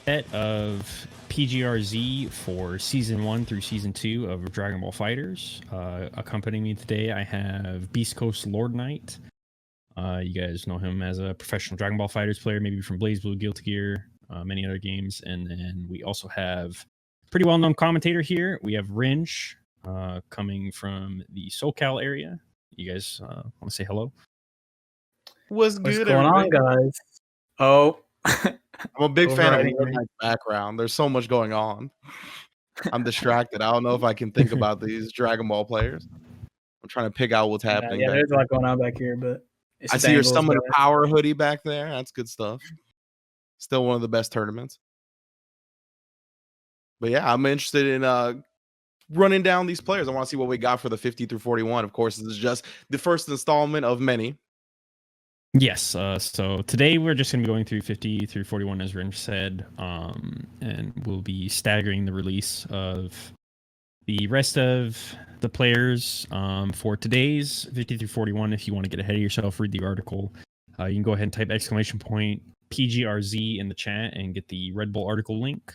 set of PGRZ for Season 1 through Season 2 of Dragonball FighterZ. Accompanying me today, I have Beast Coast LordKnight. You guys know him as a professional Dragon Ball FighterZ player, maybe from BlazBlue, Guilty Gear, many other games. And then we also have a pretty well-known commentator here. We have Rynge, coming from the SoCal area. You guys want to say hello? What's going on, guys? Oh, I'm a big fan of LordKnight's background. There's so much going on. I'm distracted. I don't know if I can think about these Dragon Ball players. I'm trying to pick out what's happening. Yeah, there's a lot going on back here, but I see your Summon Power hoodie back there. That's good stuff. Still one of the best tournaments. But yeah, I'm interested in running down these players. I want to see what we got for the 50 through 41. Of course, this is just the first installment of many. Yes, so today we're just going to be going through 50 through 41, as Rynge said, and we'll be staggering the release of the rest of the players for today's 50 through 41. If you want to get ahead of yourself, read the article. You can go ahead and type !PGRZ in the chat and get the Red Bull article link.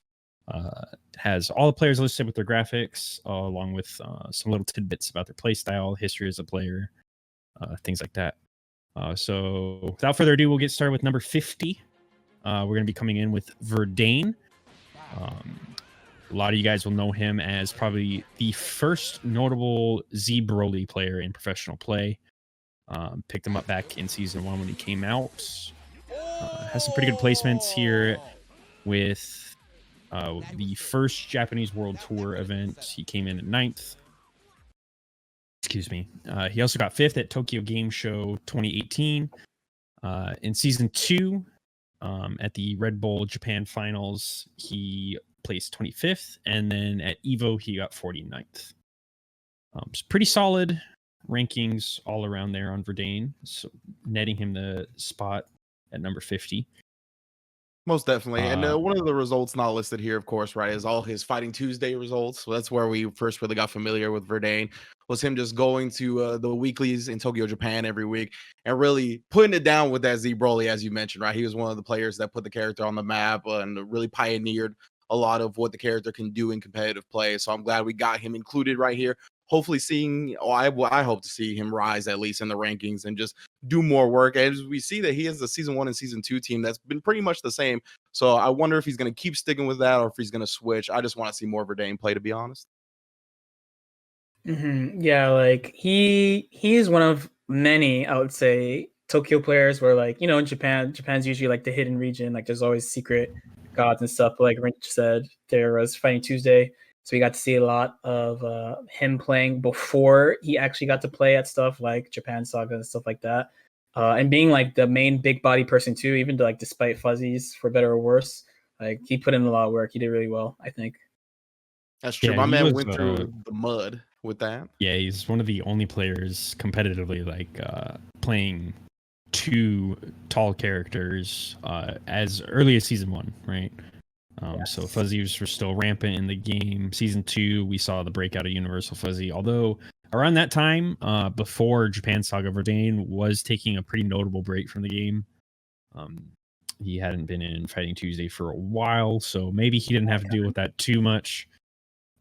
It has all the players listed with their graphics, along with some little tidbits about their playstyle, history as a player, things like that. So without further ado, we'll get started with number 50. We're going to be coming in with Verdane. A lot of you guys will know him as probably the first notable Z Broly player in professional play. Picked him up back in Season 1 when he came out. Has some pretty good placements here with the first Japanese World Tour event. He came in at 9th. Excuse me. He also got 5th at Tokyo Game Show 2018. In Season 2, at the Red Bull Japan Finals, he placed 25th. And then at EVO, he got 49th. It's pretty solid rankings all around there on Verdane. So netting him the spot at number 50. Most definitely. And one of the results not listed here, of course, right, is all his Fighting Tuesday results. So that's where we first really got familiar with Verdane, was him just going to the weeklies in Tokyo, Japan every week and really putting it down with that Z Broly, as you mentioned, right? He was one of the players that put the character on the map and really pioneered a lot of what the character can do in competitive play. So I'm glad we got him included right here. Hopefully seeing, I hope to see him rise at least in the rankings and just do more work. As we see that he has the Season 1 and Season 2 team that's been pretty much the same. So I wonder if he's going to keep sticking with that or if he's going to switch. I just want to see more Verdane play, to be honest. Yeah, like he is one of many, I would say, Tokyo players where, like, you know, in Japan's usually like the hidden region. Like there's always secret gods and stuff. But like Rynge said, there was Fighting Tuesday. So we got to see a lot of him playing before he actually got to play at stuff like Japan Saga and stuff like that. And being like the main big body person too, even like despite fuzzies, for better or worse, like he put in a lot of work. He did really well, I think. That's true. My man went through the mud with that. Yeah, he's one of the only players competitively like playing two tall characters as early as Season 1, right? Yes. So fuzzies were still rampant in the game. Season 2, we saw the breakout of Universal Fuzzy. Although around that time, before Japan Saga, Verdane was taking a pretty notable break from the game. He hadn't been in Fighting Tuesday for a while, so maybe he didn't have to deal with that too much.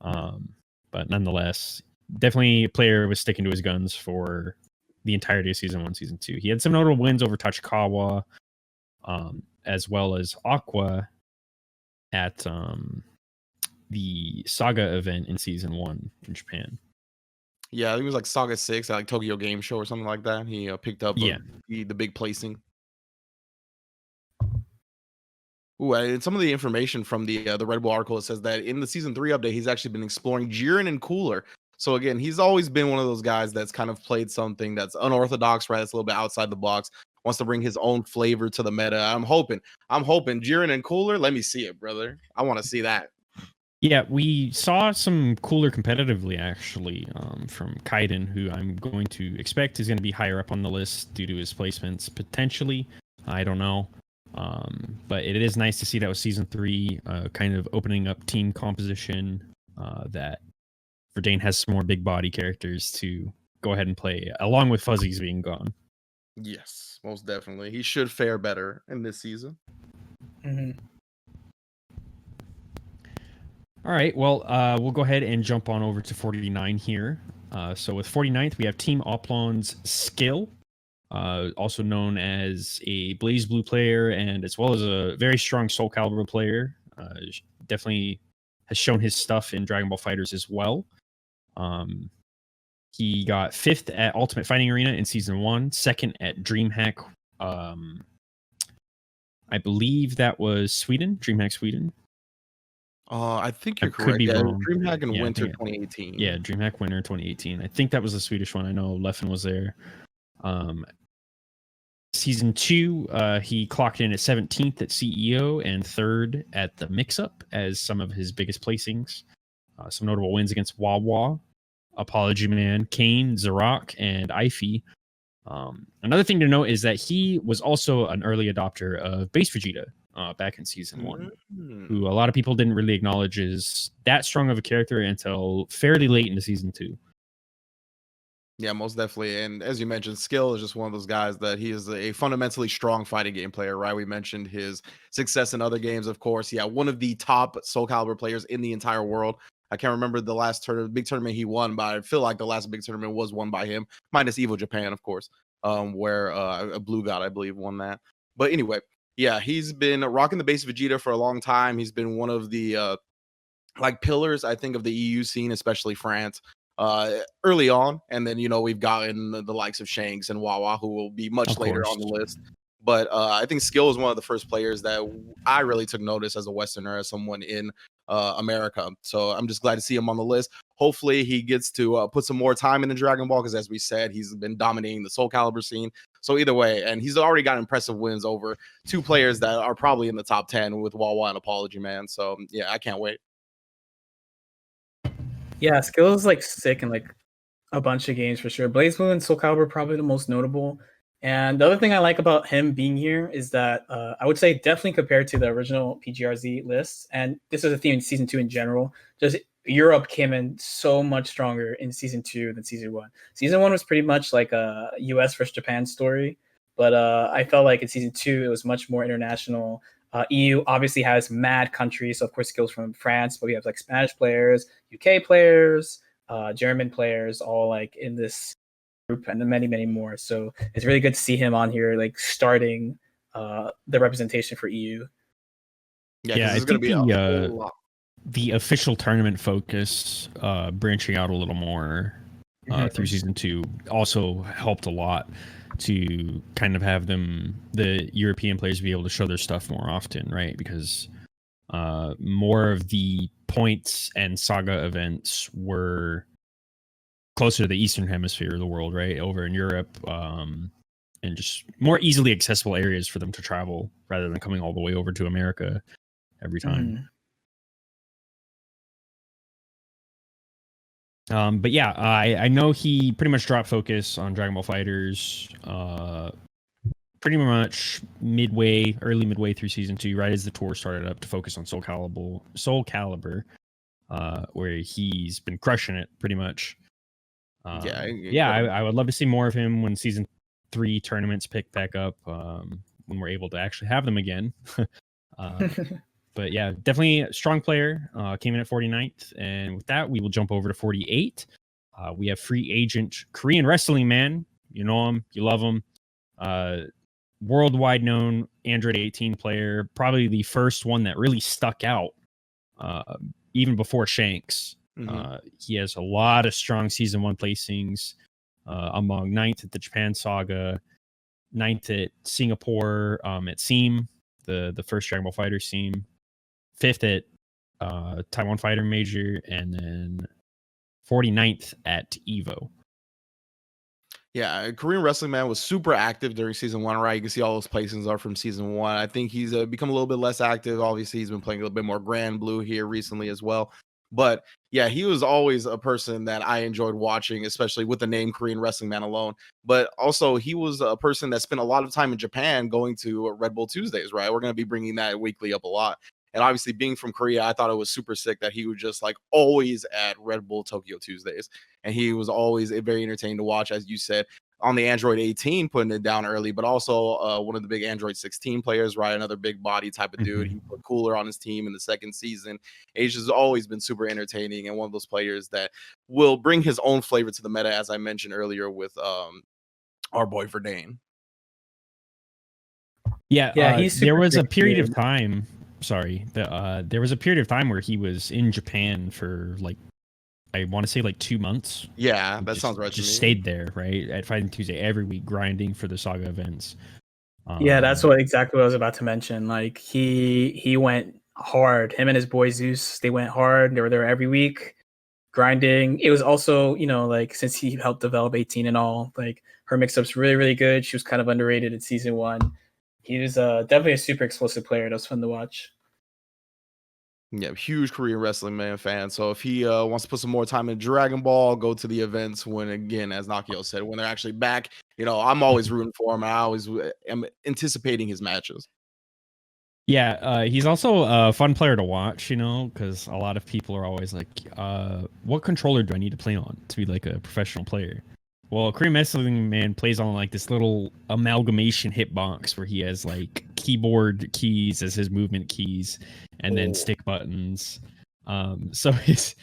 But nonetheless, definitely a player was sticking to his guns for the entirety of Season 1, Season 2. He had some notable wins over Tachikawa, as well as Aqua at the Saga event in Season 1 in Japan. Yeah, I think it was like Saga 6 at like Tokyo Game Show or something like that. He picked up the big placing. Ooh, and some of the information from the Red Bull article, it says that in the Season 3 update, he's actually been exploring Jiren and Cooler. So again, he's always been one of those guys that's kind of played something that's unorthodox, right? That's a little bit outside the box. Wants to bring his own flavor to the meta. I'm hoping Jiren and Cooler. Let me see it, brother. I want to see that. Yeah, we saw some Cooler competitively, actually, from Kaiden, who I'm going to expect is going to be higher up on the list due to his placements, potentially. I don't know. But it is nice to see that with Season 3 kind of opening up team composition, that Verdane has some more big body characters to go ahead and play, along with Fuzzies being gone. Yes, most definitely. He should fare better in this season. All right. Well, we'll go ahead and jump on over to 49 here. So with 49th, we have Team Oplon's Skill, also known as a Blaze Blue player, and as well as a very strong Soul Calibur player. Definitely has shown his stuff in Dragon Ball FighterZ as well. He got 5th at Ultimate Fighting Arena in Season 1, 2nd at DreamHack. I believe that was Sweden, DreamHack Sweden. I think you're Could correct. be Yeah, wrong. DreamHack in Yeah, Winter 2018. Yeah, DreamHack Winter 2018. I think that was the Swedish one. I know Leffen was there. Season 2, he clocked in at 17th at CEO and 3rd at the Mix-Up as some of his biggest placings. Some notable wins against Wawa, Apology Man, Kane, Zarok, and Ify. Another thing to note is that he was also an early adopter of Base Vegeta back in Season 1, who a lot of people didn't really acknowledge is that strong of a character until fairly late into Season 2. Yeah, most definitely. And as you mentioned, Skill is just one of those guys that he is a fundamentally strong fighting game player, right? We mentioned his success in other games, of course. Yeah, one of the top Soul Calibur players in the entire world. I can't remember the last big tournament he won, but I feel like the last big tournament was won by him, minus Evo Japan, of course, where a Blue God, I believe, won that. But anyway, yeah, he's been rocking the base Vegeta for a long time. He's been one of the pillars, I think, of the EU scene, especially France, early on. And then, we've gotten the likes of Shanks and Wawa, who will be much later on the list. But I think Skill is one of the first players that I really took notice as a Westerner, as someone in America. So I'm just glad to see him on the list. Hopefully he gets to put some more time into Dragon Ball, because as we said, he's been dominating the Soul Calibur scene. So either way, and he's already got impressive wins over 2 players that are probably in the top 10 with Wawa and Apology Man. So yeah, I can't wait. Yeah, Skill is sick in a bunch of games for sure. Blaze Blue and Soul Calibur probably the most notable. And the other thing I like about him being here is that I would say definitely compared to the original PGRZ list, and this is a theme in Season 2 in general, just Europe came in so much stronger in Season 2 than Season 1. Season 1 was pretty much like a US versus Japan story, but I felt like in Season 2 it was much more international. EU obviously has mad countries, so of course Skills from France, but we have Spanish players, UK players, German players, all in this group, and many, many more. So it's really good to see him on here, starting the representation for EU. Yeah, it's going to be a whole lot. The official tournament focus, branching out a little more through Season 2, also helped a lot to kind of have the European players, be able to show their stuff more often, right? Because more of the points and saga events were closer to the Eastern Hemisphere of the world, right? Over in Europe, and just more easily accessible areas for them to travel rather than coming all the way over to America every time. But yeah, I know he pretty much dropped focus on Dragon Ball FighterZ pretty much early midway through Season 2, right as the tour started up, to focus on Soul Calibur, where he's been crushing it pretty much. I would love to see more of him when Season 3 tournaments pick back up, when we're able to actually have them again. But yeah, definitely a strong player. Came in at 49th. And with that, we will jump over to 48. We have free agent Korean wrestling man. You know him. You love him. Worldwide known Android 18 player. Probably the first one that really stuck out, even before Shanks. He has a lot of strong Season 1 placings, among 9th at the Japan Saga, 9th at Singapore, at SEAM, the first Dragon Ball Fighter SEAM, 5th at Taiwan Fighter Major, and then 49th at Evo. Yeah, Korean Wrestling Man was super active during Season 1, right? You can see all those placings are from Season 1. I think he's become a little bit less active. Obviously, he's been playing a little bit more Grand Blue here recently as well. But yeah, he was always a person that I enjoyed watching, especially with the name Korean Wrestling Man alone. But also, he was a person that spent a lot of time in Japan going to Red Bull Tuesdays, right? We're going to be bringing that weekly up a lot. And obviously, being from Korea, I thought it was super sick that he was just always at Red Bull Tokyo Tuesdays. And he was always very entertaining to watch, as you said. on the Android 18 putting it down early, but also one of the big Android 16 players, right? Another big body type of dude. He put Cooler on his team in the second season. Age has always been super entertaining and one of those players that will bring his own flavor to the meta, as I mentioned earlier with our boy Verdane. Yeah, he's there was a super period good. of time. Sorry, there was a period of time where he was in Japan for like, I want to say like 2 months. Yeah, that sounds right. Just stayed there, right, at Fighting Tuesday every week, grinding for the Saga events. Yeah, that's exactly what I was about to mention. Like he went hard. Him and his boy Zeus, they went hard. They were there every week, grinding. It was also, like since he helped develop 18 and all, like her mix-up's really, really good. She was kind of underrated in season 1. He was definitely a super explosive player. That was fun to watch. Yeah, huge Korean wrestling fan. So if he wants to put some more time in Dragon Ball, go to the events when, again, as Nakkiel said, when they're actually back. I'm always rooting for him. I always am anticipating his matches. Yeah, he's also a fun player to watch, because a lot of people are always like, what controller do I need to play on to be like a professional player? Well, Korean Wrestling Man plays on like this little amalgamation hitbox where he has like keyboard keys as his movement keys and then stick buttons. So his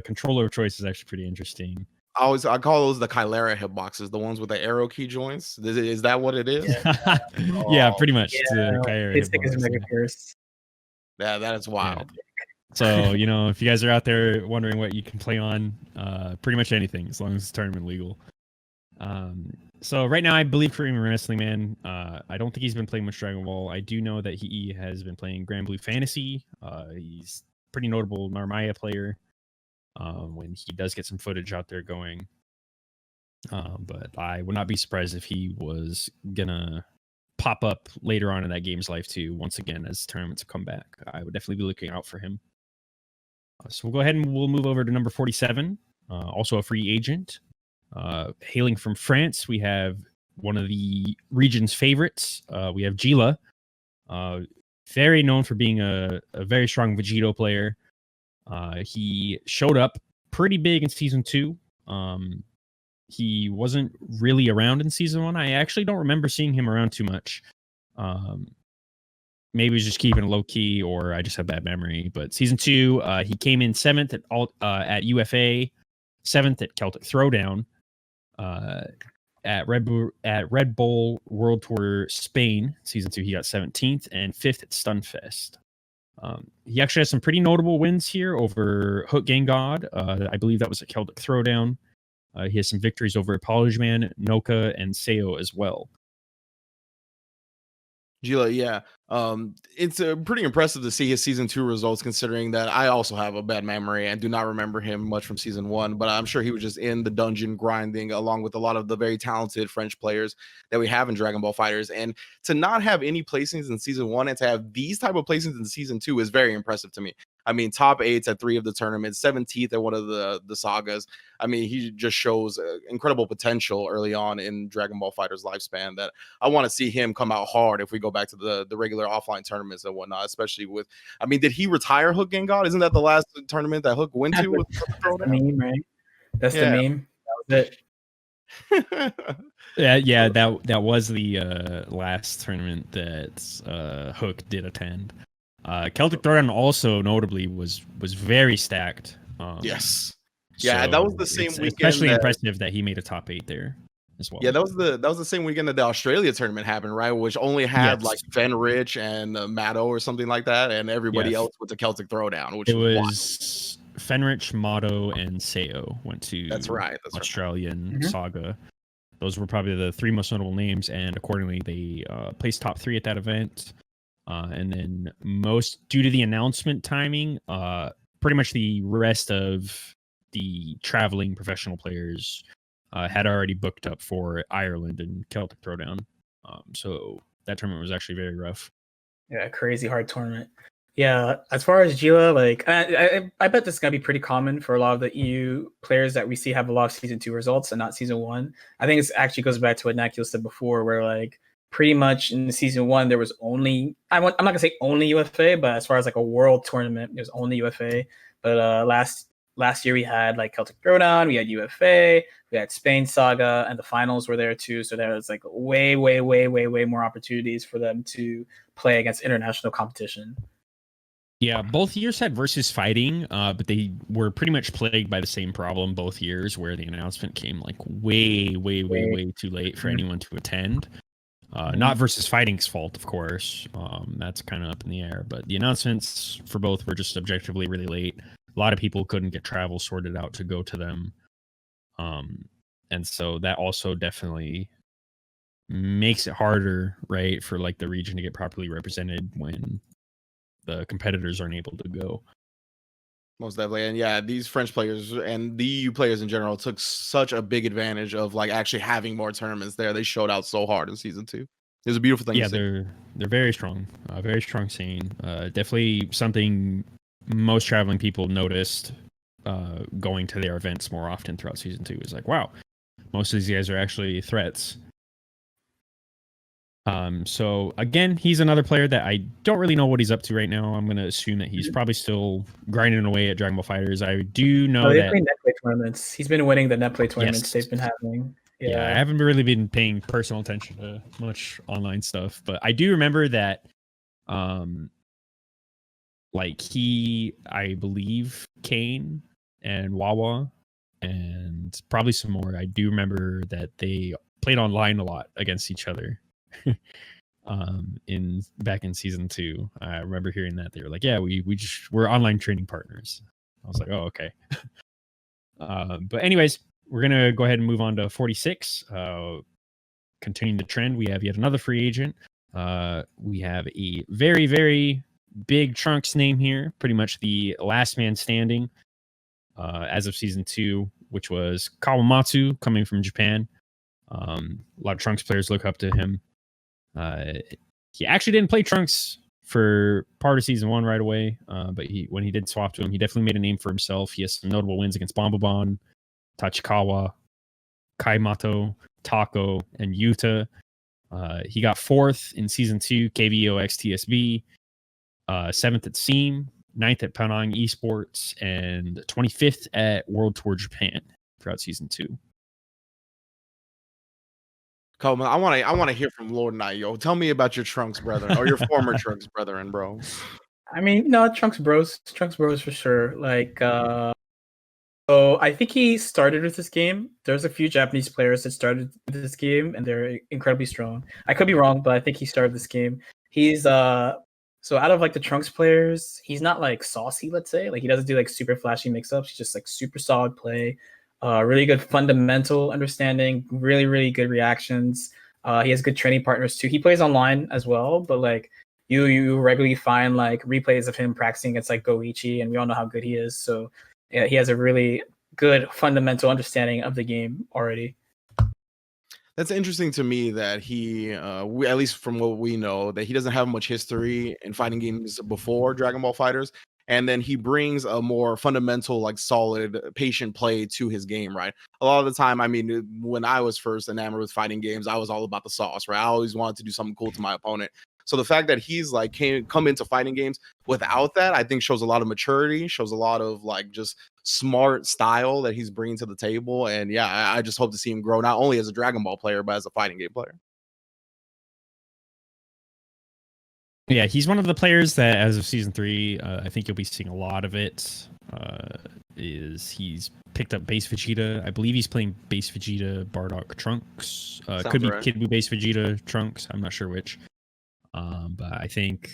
controller choice is actually pretty interesting. I call those the Chilera hitboxes, the ones with the arrow key joints. Is that what it is? Yeah, pretty much. Yeah, his stick is Mega Curse. Yeah, that is wild. Yeah. So, if you guys are out there wondering what you can play on, pretty much anything, as long as it's tournament legal. So right now, I believe Korean Wrestling Man, I don't think he's been playing much Dragon Ball. I do know that he has been playing Grand Blue Fantasy. He's pretty notable Narmaya player when he does get some footage out there going. But I would not be surprised if he was going to pop up later on in that game's life too, once again, as tournaments come back. I would definitely be looking out for him. So we'll go ahead and we'll move over to number 47, also a free agent. Hailing from France, we have one of the region's favorites. We have Gila, very known for being a very strong Vegito player. He showed up pretty big in Season 2. He wasn't really around in Season 1. I actually don't remember seeing him around too much. Maybe he was just keeping it low key, or I just have bad memory. But Season 2, he came in 7th at UFA, 7th at Celtic Throwdown, at Red Bull World Tour Spain. Season 2, he got 17th, and 5th at Stunfest. He actually has some pretty notable wins here over Hook Gang God. I believe that was at Celtic Throwdown. He has some victories over Polishman, Noka, and Seo as well. Gila, yeah. It's pretty impressive to see his Season 2 results, considering that I also have a bad memory and do not remember him much from Season 1, but I'm sure he was just in the dungeon grinding along with a lot of the very talented French players that we have in Dragon Ball FighterZ. And to not have any placings in Season 1 and to have these type of placings in Season 2 is very impressive to me. I mean, top 8s at 3 of the tournaments, 17th at one of the sagas. I mean, he just shows incredible potential early on in Dragon Ball FighterZ lifespan that I want to see him come out hard if we go back to the regular offline tournaments and whatnot, especially with, I mean, did he retire Hook Gang God? Isn't that the last tournament that Hook went to? That's the meme, right? That's the meme. That was it. Yeah, that was the last tournament that Hook did attend. Celtic Throwdown also notably was very stacked. Yes. Yeah, so that was the same weekend. Especially impressive that he made a top 8 there as well. Yeah, that was the same weekend that the Australia tournament happened, right? Which only had like Fenrich and Matto or something like that, and everybody else went to Celtic Throwdown, which was Fenrich, Matto, and Seo went to Australian Saga. Those were probably the 3 most notable names, and accordingly, they placed top 3 at that event. And then due to the announcement timing, pretty much the rest of the traveling professional players had already booked up for Ireland and Celtic Throwdown. So that tournament was actually very rough. Yeah, crazy hard tournament. Yeah, as far as Gila, like I bet this is gonna be pretty common for a lot of the EU players that we see have a lot of Season 2 results and not Season 1. I think it actually goes back to what Nakkiel said before, where like pretty much in Season 1 there was only, I'm not gonna say only UFA, but as far as like a world tournament, it was only UFA. But last last year we had like Celtic Throwdown, we had UFA, we had Spain Saga, and the finals were there too. So there was like way more opportunities for them to play against international competition. Yeah, both years had versus fighting, but they were pretty much plagued by the same problem both years, where the announcement came like way too late for anyone to attend. Not versus fighting's fault, of course. That's kind of up in the air, but the announcements for both were just objectively really late. A lot of people couldn't get travel sorted out to go to them. And so that also definitely makes it harder, right, for like the region to get properly represented when the competitors aren't able to go. Most definitely. And yeah, these French players and the EU players in general took such a big advantage of like actually having more tournaments there. They showed out so hard in season 2. It was a beautiful thing. Yeah, to see. they're very strong scene. Definitely something most traveling people noticed going to their events more often throughout season 2. Is like, wow, most of these guys are actually threats. So again, he's another player that I don't really know what he's up to right now. I'm going to assume that he's probably still grinding away at Dragonball FighterZ. I do know that net play tournaments. He's been winning the net play tournaments they've been having. Yeah, I haven't really been paying personal attention to much online stuff, but I do remember that, like I believe Kane and Wawa and probably some more. I do remember that they played online a lot against each other. Back in season 2, I remember hearing that they were like, yeah, we're online training partners. I was like, oh, okay. But anyways, we're gonna go ahead and move on to 46. Continuing the trend, we have yet another free agent. We have a very big Trunks name here, pretty much the last man standing as of season 2, which was Kawamatsu, coming from Japan. A lot of Trunks players look up to him. He actually didn't play Trunks for part of season 1 right away, but when he did swap to him, he definitely made a name for himself. He has some notable wins against Bombabon, Tachikawa, Kaimato, Taco, and Yuta. He got 4th in season 2 KVOX TSB, 7th at SEAM, 9th at Penang Esports, and 25th at World Tour Japan throughout season 2. Coleman, I want to hear from LordKnight, yo. Tell me about your Trunks brethren or your former Trunks brethren, bro. I mean, no, Trunks bros for sure. Like, so I think he started with this game. There's a few Japanese players that started with this game, and they're incredibly strong. I could be wrong, but I think he started this game. He's so out of like the Trunks players, he's not like saucy, let's say. Like he doesn't do like super flashy mix-ups. He's just like super solid play. Really good fundamental understanding, really good reactions. He has good training partners too. He plays online as well, but like you regularly find like replays of him practicing against like Goichi, and we all know how good he is. So yeah, he has a really good fundamental understanding of the game already. That's interesting to me that he, at least from what we know, that he doesn't have much history in fighting games before Dragonball FighterZ. And then he brings a more fundamental, like solid, patient play to his game, right? A lot of the time, I mean, when I was first enamored with fighting games, I was all about the sauce, right? I always wanted to do something cool to my opponent. So the fact that he's like come into fighting games without that, I think shows a lot of maturity, shows a lot of like just smart style that he's bringing to the table. And yeah, I just hope to see him grow not only as a Dragon Ball player, but as a fighting game player. Yeah, he's one of the players that, as of season 3, I think you'll be seeing a lot of it. He's picked up base Vegeta. I believe he's playing base Vegeta, Bardock, Trunks. Could be right. Kid Buu base Vegeta, Trunks. I'm not sure which. But I think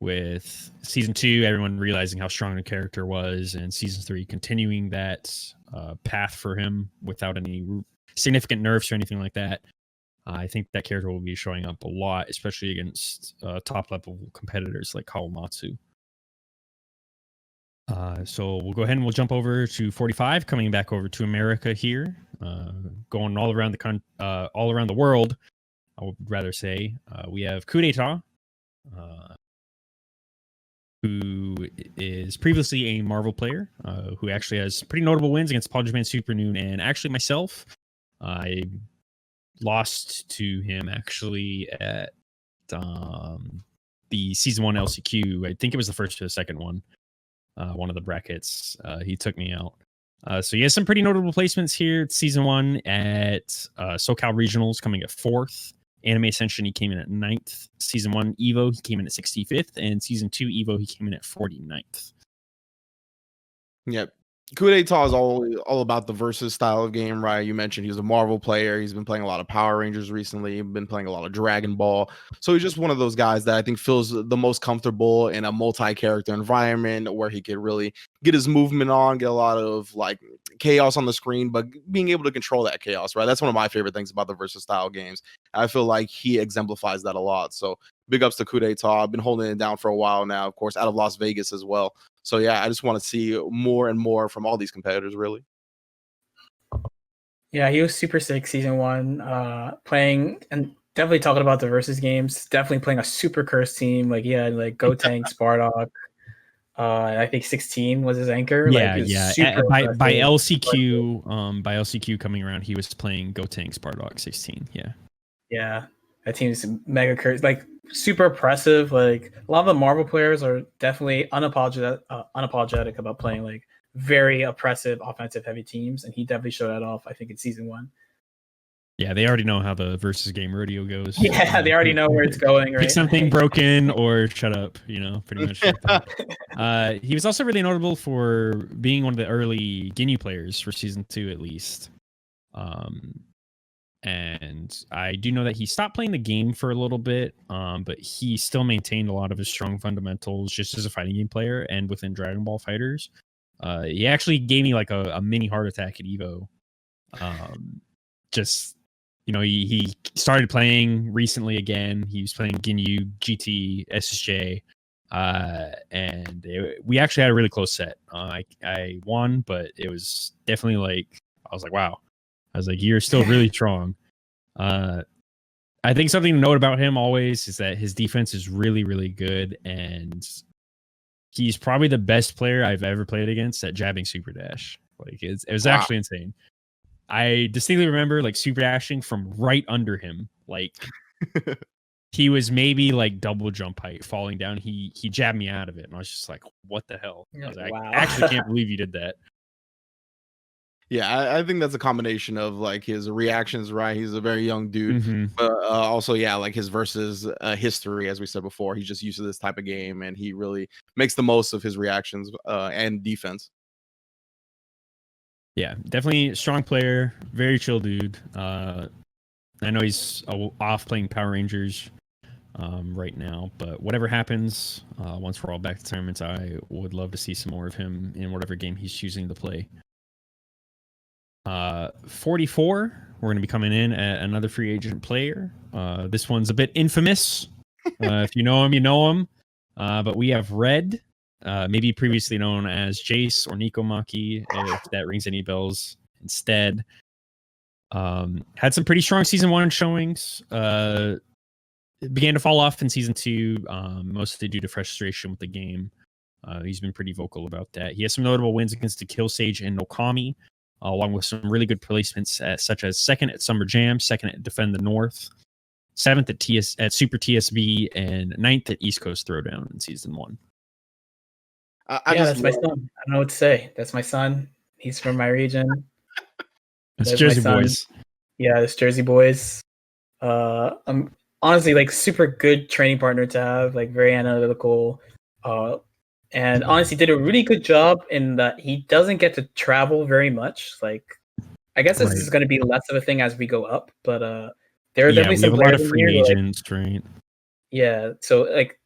with season 2, everyone realizing how strong the character was, and season 3 continuing that path for him without any significant nerfs or anything like that. I think that character will be showing up a lot, especially against top-level competitors like Kawamatsu. So we'll go ahead and we'll jump over to 45, coming back over to America here, going all around the world. I would rather say we have Coup d'etat, who is previously a Marvel player, who actually has pretty notable wins against Paul Japan Super Noon, and actually myself. I lost to him actually at the season 1 LCQ. I think it was the first or the second one. one of the brackets. He took me out. So he has some pretty notable placements here. It's season 1 at SoCal Regionals, coming at 4th. Anime Ascension, he came in at 9th. Season 1 Evo, he came in at 65th. And Season 2 Evo, he came in at 49th. Yep. Kudeta is all about the versus style of game, right? You mentioned he's a Marvel player. He's been playing a lot of Power Rangers recently. Been playing a lot of Dragon Ball. So he's just one of those guys that I think feels the most comfortable in a multi-character environment where he could really get his movement on, get a lot of like chaos on the screen, but being able to control that chaos, right? That's one of my favorite things about the versus style games. I feel like he exemplifies that a lot. So big ups to Kudeta. I've been holding it down for a while now, of course, out of Las Vegas as well. So yeah, I just want to see more and more from all these competitors, really. Yeah, he was super sick season 1, playing and definitely talking about the versus games. Definitely playing a super cursed team. Like he had like Gotenks, Bardock. I think 16 was his anchor. Yeah, like, yeah. By LCQ coming around, he was playing Gotenks, Bardock 16. Yeah. Yeah, that team's mega cursed. Like super oppressive. Like a lot of the Marvel players are definitely unapologetic about playing like very oppressive offensive heavy teams, and he definitely showed that off, I think, in season 1. Yeah, they already know how the versus game rodeo goes. Yeah, they already know where it's going, right? Pick something broken or shut up, pretty much. He was also really notable for being one of the early Ginyu players for season 2, at least. And I do know that he stopped playing the game for a little bit, but he still maintained a lot of his strong fundamentals just as a fighting game player. And within Dragonball FighterZ, he actually gave me like a mini heart attack at Evo. He started playing recently again. He was playing Ginyu, GT, SSJ, and we actually had a really close set. I won, but it was definitely like, I was like, wow. I was like, you're still really strong. I think something to note about him always is that his defense is really, really good, and he's probably the best player I've ever played against at jabbing super dash. Like it was actually insane. I distinctly remember like super dashing from right under him. Like he was maybe like double jump height falling down. He jabbed me out of it, and I was just like, what the hell? I was like, wow. I actually can't believe you did that. Yeah, I think that's a combination of like his reactions, right? He's a very young dude, but also, yeah, like his versus history, as we said before. He's just used to this type of game, and he really makes the most of his reactions and defense. Yeah, definitely a strong player, very chill dude. I know he's off playing Power Rangers right now, but whatever happens, once we're all back to tournaments, I would love to see some more of him in whatever game he's choosing to play. 44, we're going to be coming in at another free agent player. This one's a bit infamous. If you know him, you know him. But we have Red, maybe previously known as Jace or Nikomaki, if that rings any bells instead. Had some pretty strong season 1 showings. It began to fall off in season 2, mostly due to frustration with the game. He's been pretty vocal about that. He has some notable wins against the Kill Sage and Nokami, along with some really good placements such as 2nd at Summer Jam, 2nd at Defend the North, 7th at Super TSB, and 9th at East Coast Throwdown in season 1. That's my son. I don't know what to say. That's my son. He's from my region. It's Jersey boys. Yeah, it's Jersey boys. I'm honestly like super good training partner to have, like very analytical. And honestly did a really good job in that he doesn't get to travel very much. Like, I guess this is going to be less of a thing as we go up, but there are definitely some a lot of free agents, right? Yeah, so like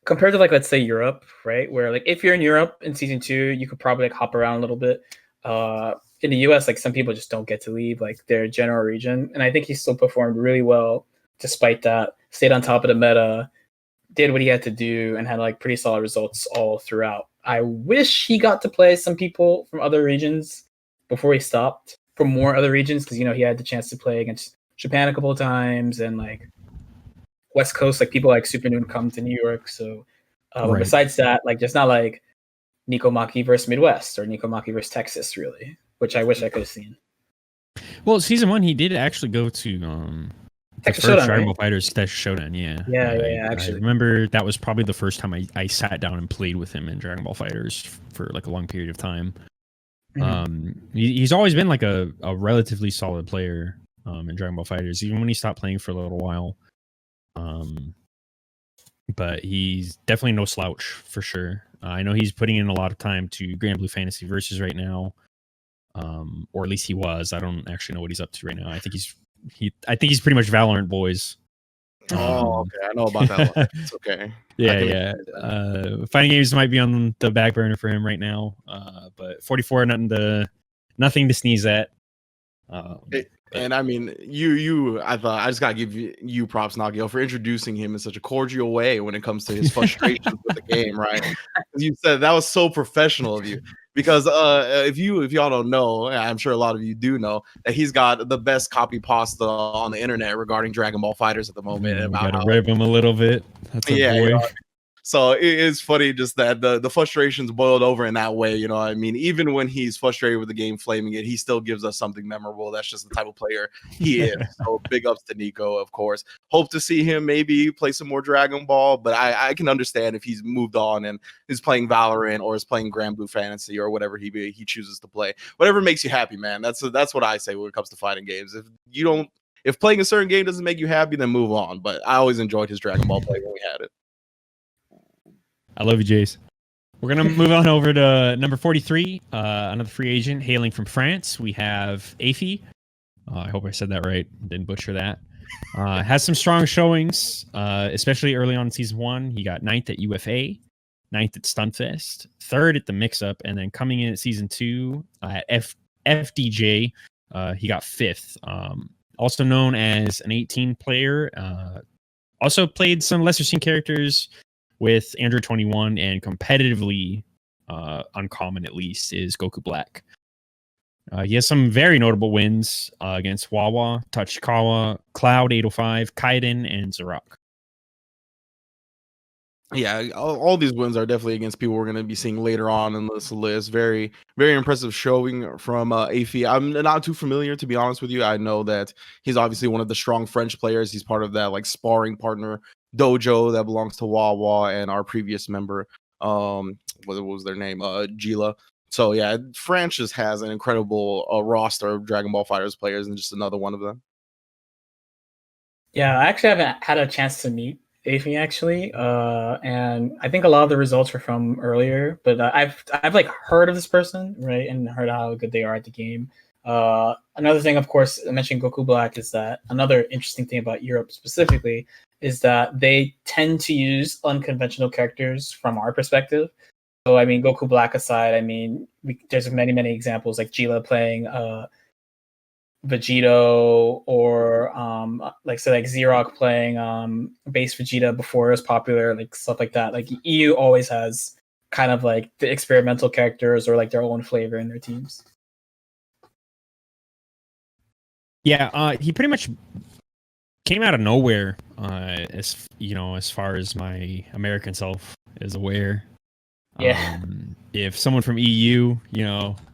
compared to like let's say Europe, right? Where like if you're in Europe in season 2, you could probably like hop around a little bit. In the US, like some people just don't get to leave like their general region, and I think he still performed really well despite that. Stayed on top of the meta, did what he had to do, and had like pretty solid results all throughout. I wish he got to play some people from other regions before he stopped, from more other regions, because he had the chance to play against Japan a couple of times and like West Coast, like people like Super Noon come to New York. So besides that, like just not like Nikomaki versus Midwest or Nikomaki versus Texas, really, which I wish I could have seen. Well, season 1, he did actually go to The Tekken first Showdown, Dragon right? Ball FighterZ Showdown, yeah. Yeah, I actually. remember that was probably the first time I sat down and played with him in Dragon Ball FighterZ for like a long period of time. He's always been like a relatively solid player in Dragon Ball FighterZ, even when he stopped playing for a little while. But he's definitely no slouch for sure. I know he's putting in a lot of time to Grand Blue Fantasy Versus right now, or at least he was. I don't actually know what he's up to right now. I think he's pretty much Valorant boys. Oh, okay. I know about that one. It's okay. Yeah. Fighting games might be on the back burner for him right now. But 44, nothing to sneeze at. And I mean, I just gotta give you props, Nakkiel, for introducing him in such a cordial way when it comes to his frustrations with the game, right? You said that was so professional of you. Because if y'all don't know, I'm sure a lot of you do know that he's got the best copy pasta on the internet regarding Dragon Ball FighterZ at the moment. Yeah, we gotta rip him a little bit. That's a boy. So it is funny just that the frustrations boiled over in that way. You know what I mean? Even when he's frustrated with the game, flaming it, he still gives us something memorable. That's just the type of player he is. So big ups to Nico, of course. Hope to see him maybe play some more Dragon Ball, but I can understand if he's moved on and is playing Valorant or is playing Grand Blue Fantasy or whatever he chooses to play. Whatever makes you happy, man. That's what I say when it comes to fighting games. If playing a certain game doesn't make you happy, then move on. But I always enjoyed his Dragon Ball play when we had it. I love you, Jace. We're going to move on over to number 43, another free agent hailing from France. We have Afi. I hope I said that right. Didn't butcher that. Has some strong showings, especially early on in Season 1. He got 9th at UFA, 9th at Stunfest, 3rd at the Mix-Up, and then coming in at Season 2 at FDJ, he got 5th. Also known as an 18 player. Also played some lesser-seen characters with Android 21, and competitively uncommon at least is Goku Black. He has some very notable wins against Wawa, Tachikawa, Cloud 805, Kaiden, and Zarok. Yeah, all these wins are definitely against people we're going to be seeing later on in this list. Very, very impressive showing from Afi. I'm not too familiar, to be honest with you. I know that he's obviously one of the strong French players. He's part of that like sparring partner dojo that belongs to Wawa and our previous member. What was their name? Gila. So yeah, France just has an incredible roster of Dragon Ball FighterZ players, and just another one of them. Yeah, I actually haven't had a chance to meet Afi actually, and I think a lot of the results were from earlier. But I've like heard of this person, right, and heard how good they are at the game. Another thing, of course, I mentioned Goku Black, is that another interesting thing about Europe specifically is that they tend to use unconventional characters from our perspective. So, I mean, Goku Black aside, I mean, there's many examples like Gila playing Vegito, or like Xerox playing base Vegeta before it was popular, like stuff like that. Like EU always has kind of like the experimental characters or like their own flavor in their teams. Yeah, he pretty much came out of nowhere, as far as my American self is aware. Yeah. If someone from EU,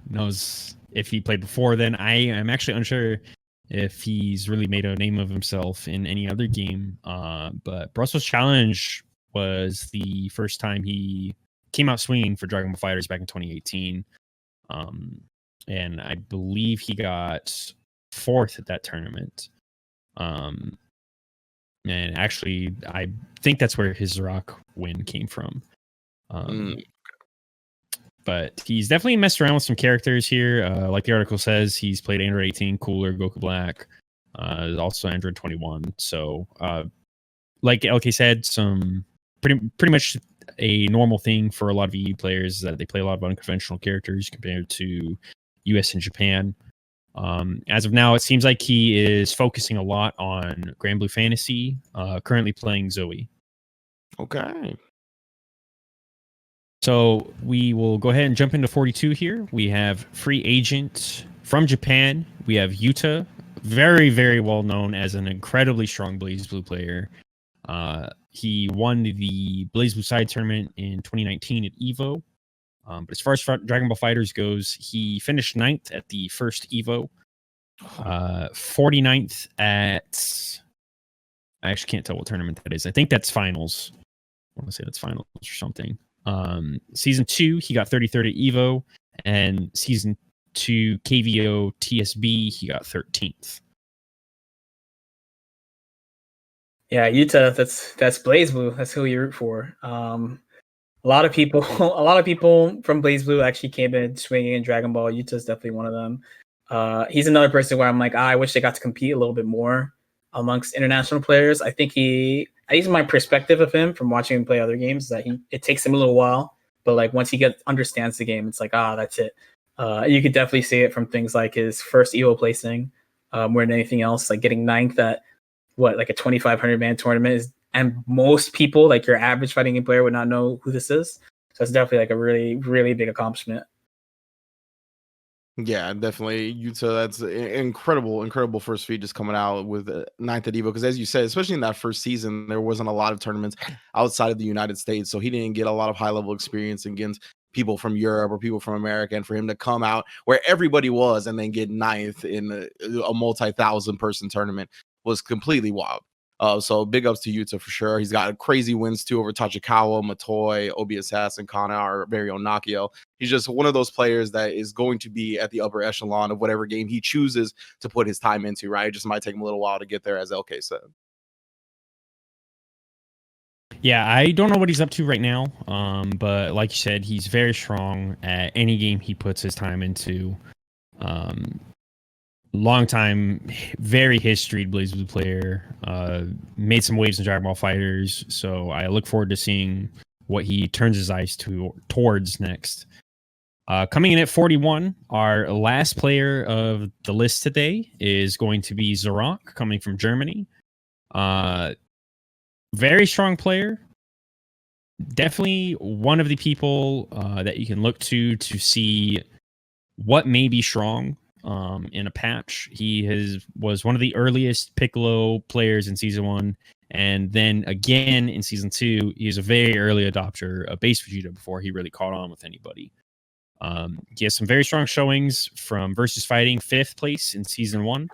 knows if he played before, then I am actually unsure if he's really made a name of himself in any other game. But Brussels Challenge was the first time he came out swinging for Dragon Ball FighterZ back in 2018. And I believe he got 4th at that tournament. And actually, I think that's where his Rock win came from. But he's definitely messed around with some characters here. Like the article says, he's played Android 18, Cooler, Goku Black, also Android 21. So, like LK said, some pretty much a normal thing for a lot of EU players, that they play a lot of unconventional characters compared to US and Japan. As of now, it seems like he is focusing a lot on Grand Blue Fantasy, currently playing Zoe. Okay. So we will go ahead and jump into 42 here. We have free agent from Japan. We have Yuta, very, very well known as an incredibly strong BlazBlue player. He won the BlazBlue side tournament in 2019 at EVO. But as far as Dragon Ball FighterZ goes, he finished 9th at the first EVO, 49th at I actually can't tell what tournament that is. I think that's finals. I want to say that's finals or something. Season 2, he got 33rd at Evo, and season 2 KVO TSB, he got 13th. Yeah, Utah. That's BlazBlue. That's who you root for. A lot of people from BlazBlue actually came in swinging in Dragon Ball. Utah's definitely one of them. He's another person where I'm like, I wish they got to compete a little bit more amongst international players. I think at least my perspective of him from watching him play other games, is that it takes him a little while, but like once he understands the game, it's like, that's it. You could definitely see it from things like his first EVO placing, more than anything else, like getting 9th at like a 2,500 man tournament is, and most people, like your average fighting game player, would not know who this is. So it's definitely like a really, really big accomplishment. Yeah, definitely. Utah, that's incredible first feed just coming out with 9th at Evo. Because as you said, especially in that first season, there wasn't a lot of tournaments outside of the United States. So he didn't get a lot of high-level experience against people from Europe or people from America. And for him to come out where everybody was and then get 9th in a multi-thousand person tournament was completely wild. So big ups to Yuta for sure. He's got crazy wins too over Tachikawa, Matoy, Obi Assassin, Coney, our very own Nakkiel. He's just one of those players that is going to be at the upper echelon of whatever game he chooses to put his time into, right? It just might take him a little while to get there, as LK said. Yeah, I don't know what he's up to right now, but like you said, he's very strong at any game he puts his time into. Long time, very historied BlazBlue player. Made some waves in Dragon Ball FighterZ, so I look forward to seeing what he turns his eyes towards next. Coming in at 41, our last player of the list today is going to be Zarok, coming from Germany. Very strong player. Definitely one of the people that you can look to see what may be strong in a patch. He was one of the earliest Piccolo players in Season 1, and then again in Season 2, he was a very early adopter of base Vegeta before he really caught on with anybody. He has some very strong showings from Versus Fighting, 5th place in Season 1,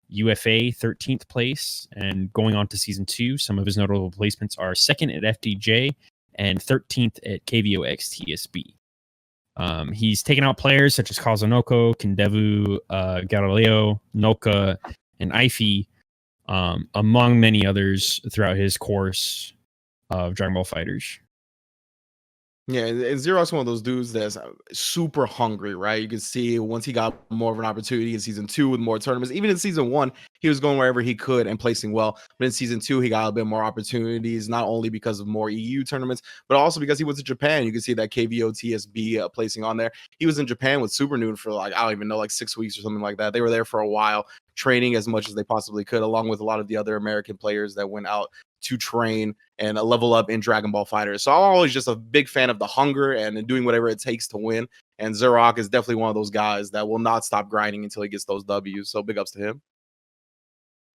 UFA 13th place, and going on to Season 2, some of his notable placements are 2nd at FDJ and 13th at KVOX TSB. He's taken out players such as Kazunoko, Kindevu, Galileo, Noka, and Ify, among many others throughout his course of Dragon Ball FighterZ. Yeah, and Xerox one of those dudes that's super hungry, right? You can see once he got more of an opportunity in Season 2 with more tournaments. Even in Season 1, he was going wherever he could and placing well. But in Season 2, he got a bit more opportunities, not only because of more EU tournaments, but also because he went to Japan. You can see that KVO TSB placing on there. He was in Japan with Super Noon for like, I don't even know, like 6 weeks or something like that. They were there for a while, training as much as they possibly could, along with a lot of the other American players that went out to train and level up in Dragon Ball FighterZ. So I'm always just a big fan of the hunger and doing whatever it takes to win. And Zarok is definitely one of those guys that will not stop grinding until he gets those W's. So big ups to him.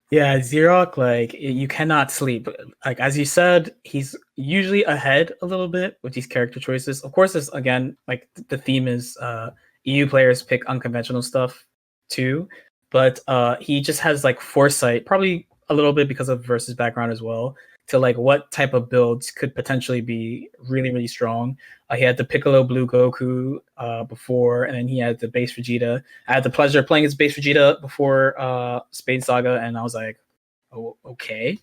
Yeah, Xerox, like you cannot sleep. Like as you said, he's usually ahead a little bit with these character choices. Of course, this again, like the theme is EU players pick unconventional stuff too, but he just has like foresight, probably a little bit because of Versus background as well, to like what type of builds could potentially be really, really strong. He had the Piccolo Blue Goku before, and then he had the base Vegeta. I had the pleasure of playing his base Vegeta before Spade Saga, and I was like, oh, okay.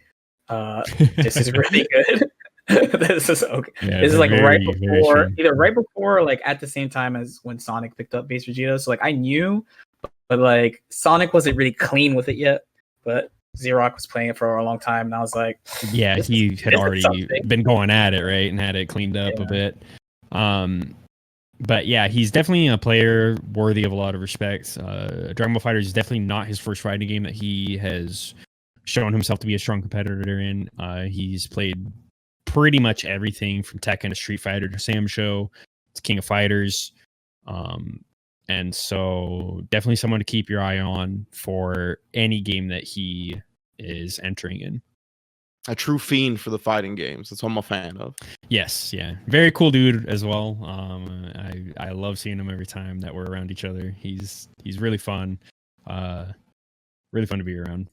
This is really good. This is okay. Yeah, this is like right before, either right before or like at the same time as when Sonic picked up base Vegeta. So like I knew, but like Sonic wasn't really clean with it yet. But Xerox was playing it for a long time, and I was like, yeah, he had already been going at it, right, and had it cleaned up a bit. But yeah, he's definitely a player worthy of a lot of respect. Dragon Ball FighterZ is definitely not his first fighting game that he has shown himself to be a strong competitor in. He's played pretty much everything from Tekken to Street Fighter to Sam Show to King of Fighters. And so definitely someone to keep your eye on for any game that he is entering in. A true fiend for the fighting games. That's what I'm a fan of. Yes, yeah. Very cool dude as well. I love seeing him every time that we're around each other. He's really fun. Really fun to be around.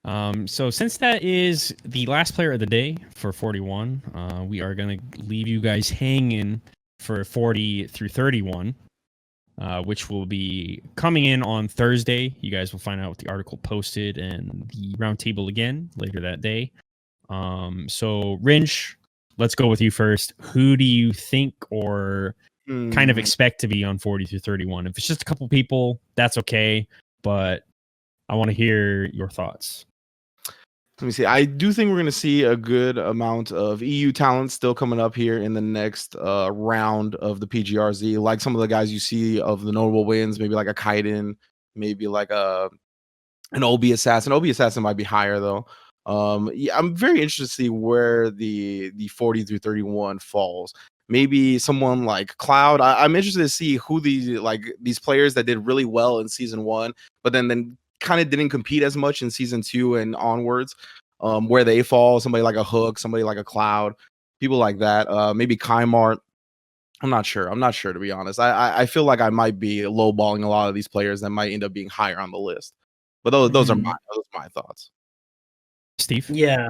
So since that is the last player of the day for 41, we are going to leave you guys hanging for 40 through 31, which will be coming in on Thursday. You guys will find out with the article posted and the roundtable again later that day. So Rynge, let's go with you first. Who do you think or kind of expect to be on 40 through 31? If it's just a couple people, that's okay, but I want to hear your thoughts. Let me see. I do think we're going to see a good amount of EU talent still coming up here in the next round of the PGRZ. Like some of the guys you see of the notable wins, maybe like a Kaiden, maybe like an OB Assassin. OB Assassin might be higher though. Yeah, I'm very interested to see where the 40 through 31 falls. Maybe someone like Cloud. I'm interested to see who these players that did really well in season 1, but then kind of didn't compete as much in season 2 and onwards, where they fall. Somebody like a Hook, somebody like a Cloud, people like that. Maybe Kaimart. I'm not sure to be honest. I feel like I might be lowballing a lot of these players that might end up being higher on the list. But those are my thoughts. Steve? Yeah,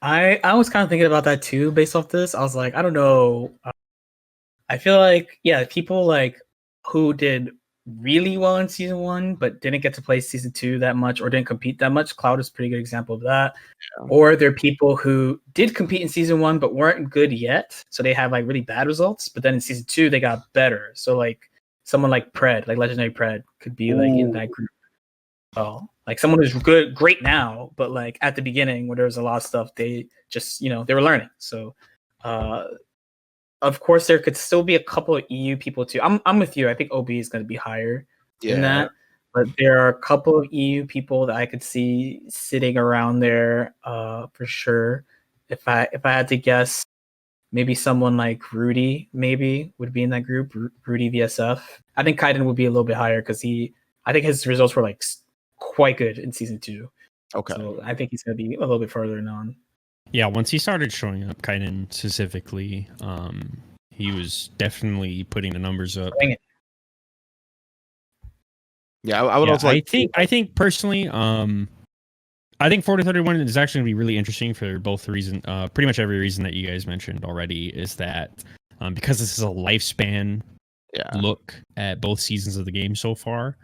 I was kind of thinking about that too based off this. I was like, I don't know. I feel like, yeah, people like who did really well in season 1 but didn't get to play season 2 that much or didn't compete that much. Cloud is a pretty good example of that. Yeah. Or there are people who did compete in season 1 but weren't good yet, so they have like really bad results, but then in season 2 they got better. So like someone like Pred, like Legendary Pred, could be like in that group. Oh, like someone who's great now, but like at the beginning when there was a lot of stuff, they just, they were learning. So of course there could still be a couple of EU people too. I'm with you. I think OB is going to be higher than that, but there are a couple of EU people that I could see sitting around there for sure. If I had to guess, maybe someone like Rudy maybe would be in that group. Rudy VSF. I think Kaiden would be a little bit higher because I think his results were like quite good in season 2. Okay. So I think he's going to be a little bit further on. Yeah, once he started showing up, Kaiden specifically, he was definitely putting the numbers up. Yeah, I would also like. I think personally, I think 4031 is actually going to be really interesting for both reasons. Pretty much every reason that you guys mentioned already is that because this is a lifespan look at both seasons of the game so far.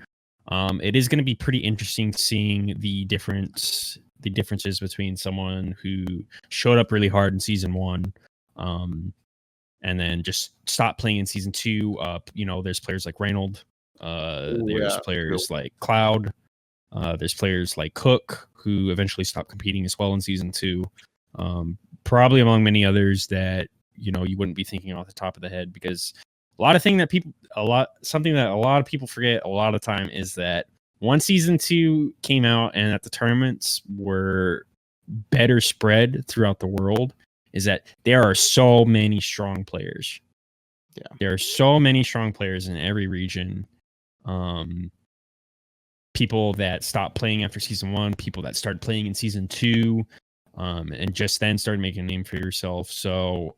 It is going to be pretty interesting seeing the differences between someone who showed up really hard in season 1, and then just stopped playing in season 2. There's players like Reynold. There's players like Cloud. There's players like Cook who eventually stopped competing as well in season 2. Probably among many others that you wouldn't be thinking off the top of the head, because something that a lot of people forget a lot of time is that once season 2 came out and that the tournaments were better spread throughout the world, is that there are so many strong players. Yeah, there are so many strong players in every region. People that stopped playing after season 1, people that started playing in season 2, and just then started making a name for yourself. So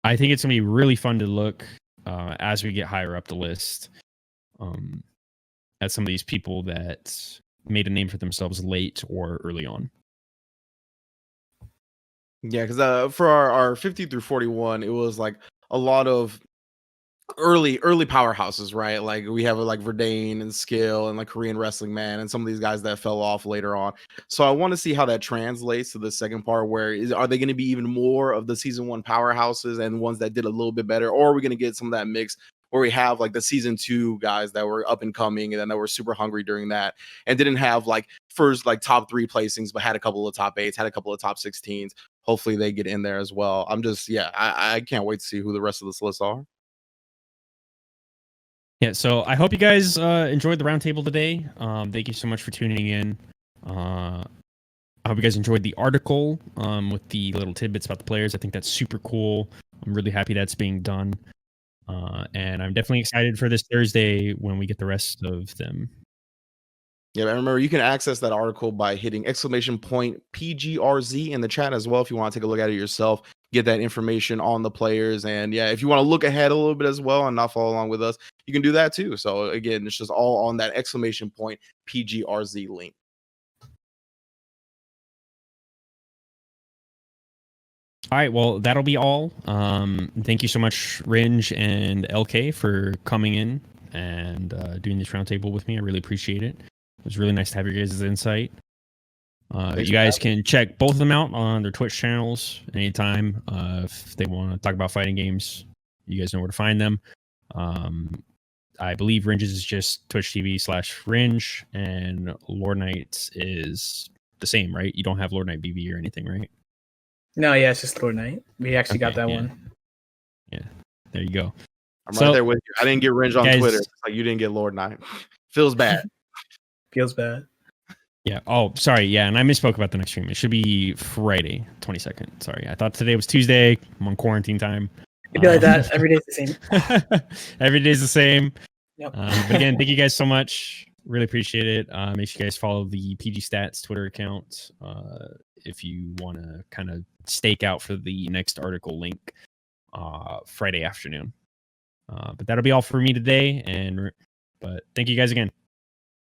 I think it's going to be really fun to look as we get higher up the list at some of these people that made a name for themselves late or early on. Yeah, because for our 50 through 41, it was like a lot of early powerhouses, right? Like we have like Verdane and Skill and like Korean Wrestling Man and some of these guys that fell off later on. So I want to see how that translates to the second part, where are they going to be even more of the season 1 powerhouses and ones that did a little bit better, or are we going to get some of that mix where we have like the season 2 guys that were up and coming and then that were super hungry during that and didn't have like first like top 3 placings, but had a couple of top 8s, had a couple of top 16s. Hopefully they get in there as well. I can't wait to see who the rest of this list are. Yeah, so I hope you guys enjoyed the roundtable today. Thank you so much for tuning in. I hope you guys enjoyed the article with the little tidbits about the players. I think that's super cool. I'm really happy that's being done. And I'm definitely excited for this Thursday when we get the rest of them. Yeah, and remember, you can access that article by hitting !PGRZ in the chat as well if you want to take a look at it yourself, get that information on the players. And yeah, if you want to look ahead a little bit as well and not follow along with us, you can do that too. So again, it's just all on that !PGRZ link. All right, well, that'll be all. Thank you so much, Rynge and LK, for coming in and doing this roundtable with me. I really appreciate it. It was really nice to have your guys' insight. You guys can check both of them out on their Twitch channels anytime. If they want to talk about fighting games, you guys know where to find them. I believe Rynge's is just twitch.tv/Rynge, and LordKnight is the same, right? You don't have LordKnight BB or anything, right? No, yeah, it's just LordKnight. We actually got that one. Yeah, there you go. I'm right there with you. I didn't get Rynge on Twitter. It's like you didn't get LordKnight. Feels bad. Feels bad. Yeah. Oh, sorry. Yeah, and I misspoke about the next stream. It should be Friday, 22nd. Sorry, I thought today was Tuesday. I'm on quarantine time. It'd be like that. Every day's the same. Every day's the same. Yep. But again, thank you guys so much. Really appreciate it. Make sure you guys follow the PG Stats Twitter account if you want to kind of stake out for the next article link Friday afternoon. But that'll be all for me today. But thank you guys again.